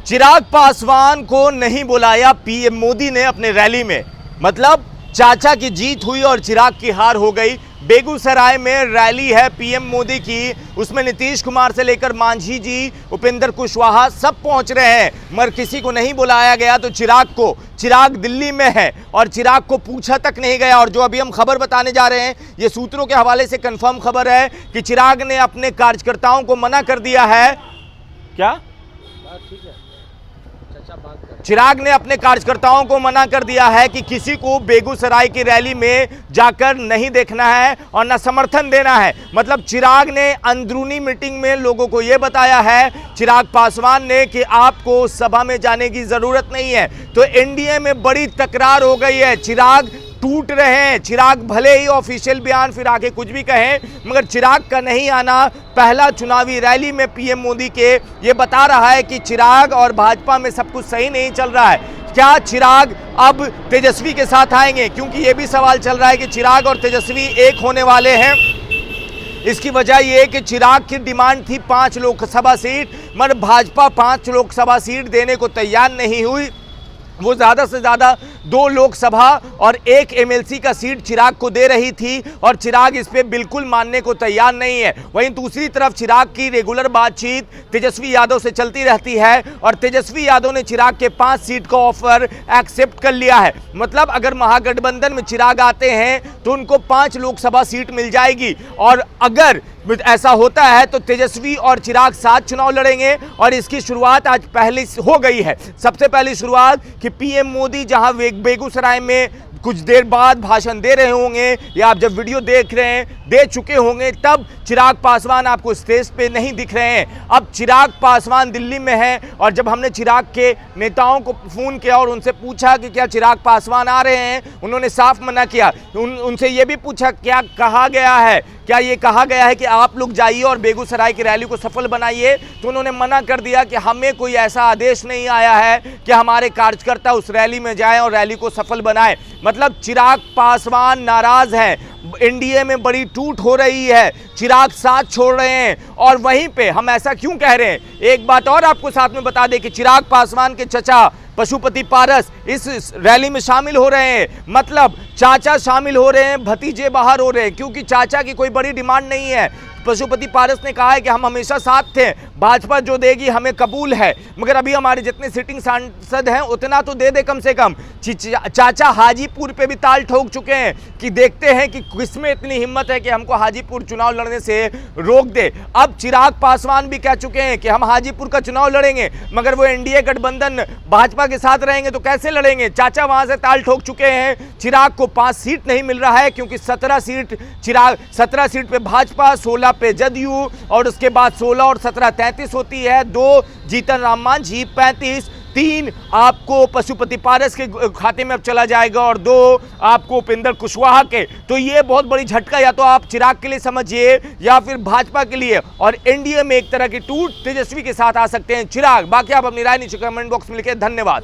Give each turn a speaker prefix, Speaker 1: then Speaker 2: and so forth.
Speaker 1: चिराग पासवान को नहीं बुलाया पीएम मोदी ने अपने रैली में। मतलब चाचा की जीत हुई और चिराग की हार हो गई। बेगूसराय में रैली है पीएम मोदी की, उसमें नीतीश कुमार से लेकर मांझी जी, उपेंद्र कुशवाहा सब पहुंच रहे हैं, मगर किसी को नहीं बुलाया गया। तो चिराग दिल्ली में है और चिराग को पूछा तक नहीं गया। और जो अभी हम खबर बताने जा रहे हैं, ये सूत्रों के हवाले से कंफर्म खबर है कि चिराग ने अपने कार्यकर्ताओं को मना कर दिया है। क्या ठीक है, चिराग ने अपने कार्यकर्ताओं को मना कर दिया है कि किसी को बेगूसराय की रैली में जाकर नहीं देखना है और न समर्थन देना है। मतलब चिराग ने अंदरूनी मीटिंग में लोगों को यह बताया है, चिराग पासवान ने, कि आपको सभा में जाने की जरूरत नहीं है। तो एनडीए में बड़ी तकरार हो गई है, चिराग टूट रहे हैं। चिराग भले ही ऑफिशियल बयान फिर आके कुछ भी कहें, मगर चिराग का नहीं आना पहला चुनावी रैली में पीएम मोदी के ये बता रहा है कि चिराग और भाजपा में सब कुछ सही नहीं चल रहा है। क्या चिराग अब तेजस्वी के साथ आएंगे? क्योंकि ये भी सवाल चल रहा है कि चिराग और तेजस्वी एक होने वाले हैं। इसकी वजह यह कि चिराग की डिमांड थी 5 लोकसभा सीट, मगर भाजपा 5 लोकसभा सीट देने को तैयार नहीं हुई। वो ज़्यादा से ज़्यादा 2 लोकसभा और 1 एमएलसी का सीट चिराग को दे रही थी और चिराग इस पे बिल्कुल मानने को तैयार नहीं है। वहीं दूसरी तरफ चिराग की रेगुलर बातचीत तेजस्वी यादव से चलती रहती है और तेजस्वी यादव ने चिराग के 5 सीट का ऑफर एक्सेप्ट कर लिया है। मतलब अगर महागठबंधन में चिराग आते हैं तो उनको 5 लोकसभा सीट मिल जाएगी और अगर ऐसा होता है तो तेजस्वी और चिराग साथ चुनाव लड़ेंगे। और इसकी शुरुआत आज पहले हो गई है। सबसे पहली शुरुआत कि पीएम मोदी जहां बेगूसराय में कुछ देर बाद भाषण दे रहे होंगे, या आप जब वीडियो देख रहे हैं दे चुके होंगे, तब चिराग पासवान आपको स्टेज पे नहीं दिख रहे हैं। अब चिराग पासवान दिल्ली में है और जब हमने चिराग के नेताओं को फ़ोन किया और उनसे पूछा कि क्या चिराग पासवान आ रहे हैं, उन्होंने साफ मना किया। उनसे ये भी पूछा क्या कहा गया है, क्या ये कहा गया है कि आप लोग जाइए और बेगूसराय की रैली को सफल बनाइए, तो उन्होंने मना कर दिया कि हमें कोई ऐसा आदेश नहीं आया है कि हमारे कार्यकर्ता उस रैली में जाएं और रैली को सफल बनाएं। मतलब चिराग पासवान नाराज हैं, एनडीए में बड़ी टूट हो रही है, चिराग साथ छोड़ रहे हैं। और वहीं पे हम ऐसा क्यों कह रहे हैं, एक बात और आपको साथ में बता दें कि चिराग पासवान के चचा पशुपति पारस इस रैली में शामिल हो रहे हैं। मतलब चाचा शामिल हो रहे हैं, भतीजे बाहर हो रहे हैं, क्योंकि चाचा की कोई बड़ी डिमांड नहीं है। पशुपति पारस ने कहा है कि हम हमेशा साथ थे, भाजपा जो देगी हमें कबूल है, मगर अभी हमारे जितने सिटिंग सांसद हैं उतना तो दे दे कम से कम। चाचा हाजीपुर पे भी ताल ठोक चुके हैं कि देखते हैं कि किसमें इतनी हिम्मत है कि हमको हाजीपुर चुनाव लड़ने से रोक दे। अब चिराग पासवान भी कह चुके हैं कि हम हाजीपुर का चुनाव लड़ेंगे, मगर वो एनडीए गठबंधन भाजपा के साथ रहेंगे तो कैसे लड़ेंगे। चाचा वहां से ताल ठोक चुके हैं। चिराग को 5 सीट नहीं मिल रहा है क्योंकि 17 सीट पे भाजपा, 16 पे जदयू और उसके बाद 16 और 17 33 होती है। 2 जीतन राम मांझी, 35, 3 आपको पशुपति पारस के खाते में अब चला जाएगा और 2 आपको उपेंद्र कुशवाहा के। तो ये बहुत बड़ी झटका या तो आप चिराग के लिए समझिए या फिर भाजपा के लिए। और एनडीए में एक तरह की टूट तेजस्वी के साथ आ सकते हैं चिराग। बाकी आप अपनी राय नीचे कमेंट बॉक्स में लिखें। धन्यवाद।